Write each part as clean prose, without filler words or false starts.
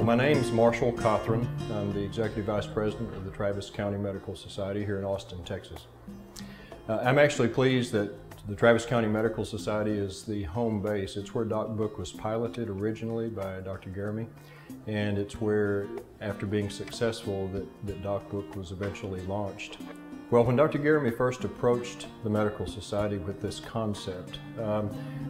My name's Marshall Cothran. I'm the Executive Vice President of the Travis County Medical Society here in Austin, Texas. I'm actually pleased that the Travis County Medical Society is the home base. It's where DocBook was piloted originally by Dr. Garamy, and it's where, after being successful, that DocBook was eventually launched. Well, when Dr. Garamy first approached the Medical Society with this concept,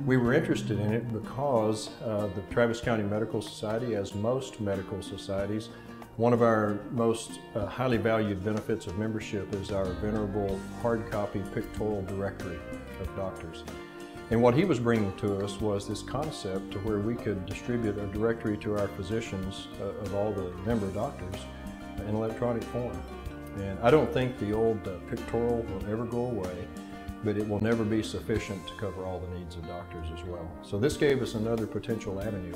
we were interested in it because the Travis County Medical Society, as most medical societies, one of our most highly valued benefits of membership is our venerable hard copy pictorial directory of doctors. And what he was bringing to us was this concept to where we could distribute a directory to our physicians of all the member doctors in electronic form. And I don't think the old pictorial will ever go away, but it will never be sufficient to cover all the needs of doctors as well. So this gave us another potential avenue,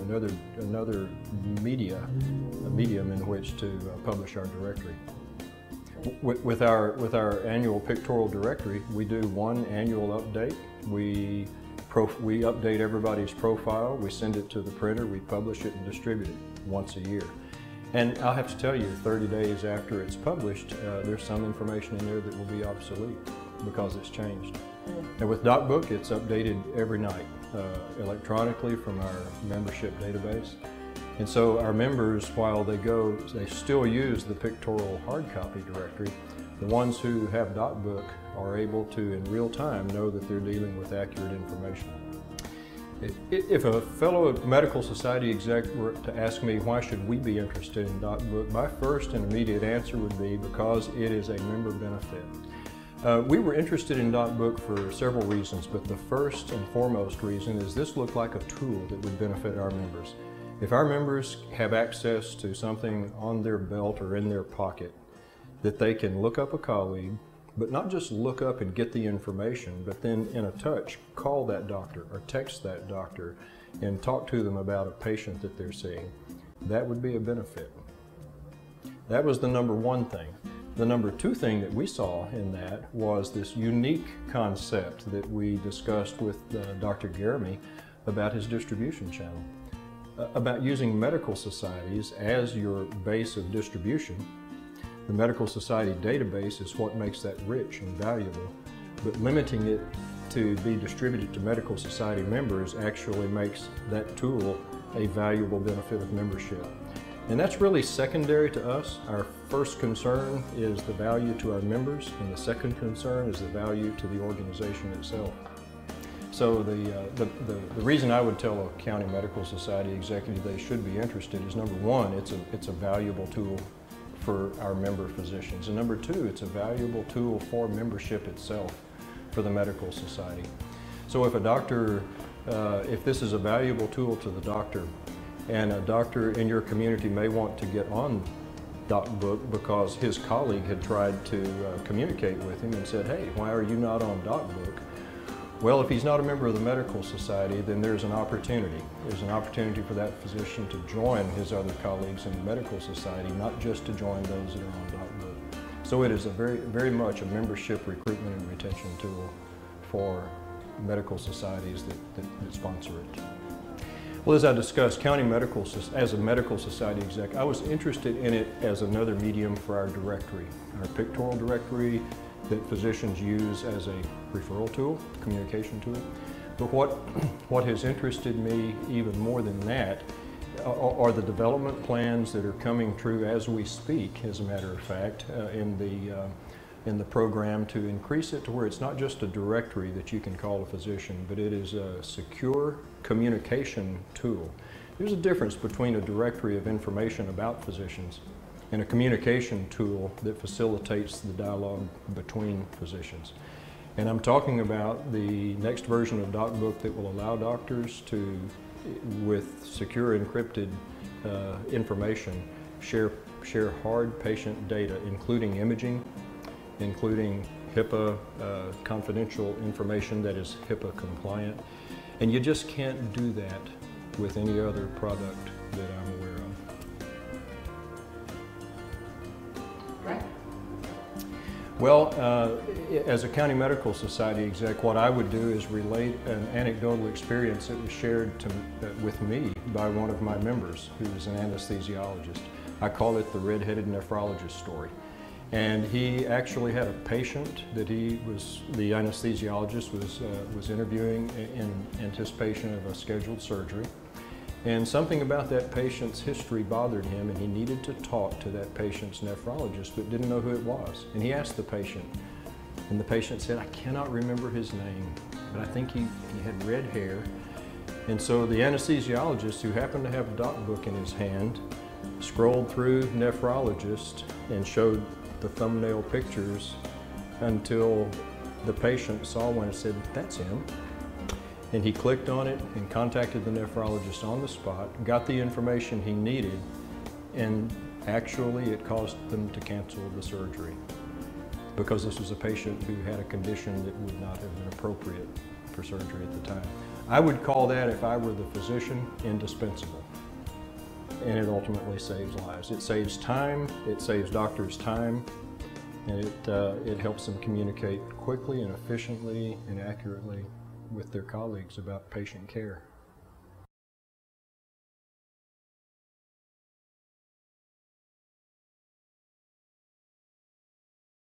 another medium in which to publish our directory. With our annual pictorial directory, we do one annual update. We update everybody's profile, we send it to the printer, we publish it and distribute it once a year. And I'll have to tell you, 30 days after it's published, there's some information in there that will be obsolete because it's changed. And with DocBook, it's updated every night electronically from our membership database. And so our members, while they still use the pictorial hard copy directory. The ones who have DocBook are able to, in real time, know that they're dealing with accurate information. If a fellow medical society exec were to ask me why should we be interested in DocBook, my first and immediate answer would be because it is a member benefit. We were interested in DocBook for several reasons, but the first and foremost reason is this looked like a tool that would benefit our members. If our members have access to something on their belt or in their pocket that they can look up a colleague, but not just look up and get the information, but then in a touch, call that doctor or text that doctor and talk to them about a patient that they're seeing, that would be a benefit. That was the number one thing. The number two thing that we saw in that was this unique concept that we discussed with Dr. Garamy about his distribution channel, about using medical societies as your base of distribution. The Medical Society database is what makes that rich and valuable, but limiting it to be distributed to Medical Society members actually makes that tool a valuable benefit of membership. And that's really secondary to us. Our first concern is the value to our members, and the second concern is the value to the organization itself. So the reason I would tell a county medical society executive they should be interested is, number one, it's a valuable tool for our member physicians. And number two, it's a valuable tool for membership itself for the medical society. So if a doctor, if this is a valuable tool to the doctor, and a doctor in your community may want to get on DocBook because his colleague had tried to communicate with him and said, hey, why are you not on DocBook? Well, if he's not a member of the medical society, then there's an opportunity. There's an opportunity for that physician to join his other colleagues in the medical society, not just to join those that are on DocBook. So it is very much a membership recruitment and retention tool for medical societies that sponsor it. Well, as I discussed, as a medical society exec, I was interested in it as another medium for our directory, our pictorial directory that physicians use as a referral tool, communication tool. But what has interested me even more than that are the development plans that are coming true as we speak, as a matter of fact, in the program to increase it to where it's not just a directory that you can call a physician, but it is a secure communication tool. There's a difference between a directory of information about physicians and a communication tool that facilitates the dialogue between physicians. And I'm talking about the next version of DocBook that will allow doctors to, with secure encrypted information, share hard patient data, including imaging, including HIPAA confidential information that is HIPAA compliant. And you just can't do that with any other product that I'm aware of. Well, as a county medical society exec, what I would do is relate an anecdotal experience that was shared with me by one of my members who is an anesthesiologist. I call it the red-headed nephrologist story. And he actually had a patient that the anesthesiologist was interviewing in anticipation of a scheduled surgery. And something about that patient's history bothered him, and he needed to talk to that patient's nephrologist, but didn't know who it was. And he asked the patient, and the patient said, "I cannot remember his name, but I think he had red hair." And so the anesthesiologist, who happened to have a doc book in his hand, scrolled through nephrologist and showed the thumbnail pictures until the patient saw one and said, "That's him." And he clicked on it and contacted the nephrologist on the spot, got the information he needed, and actually it caused them to cancel the surgery because this was a patient who had a condition that would not have been appropriate for surgery at the time. I would call that, if I were the physician, indispensable. And it ultimately saves lives. It saves time, it saves doctors time, and it helps them communicate quickly and efficiently and accurately with their colleagues about patient care.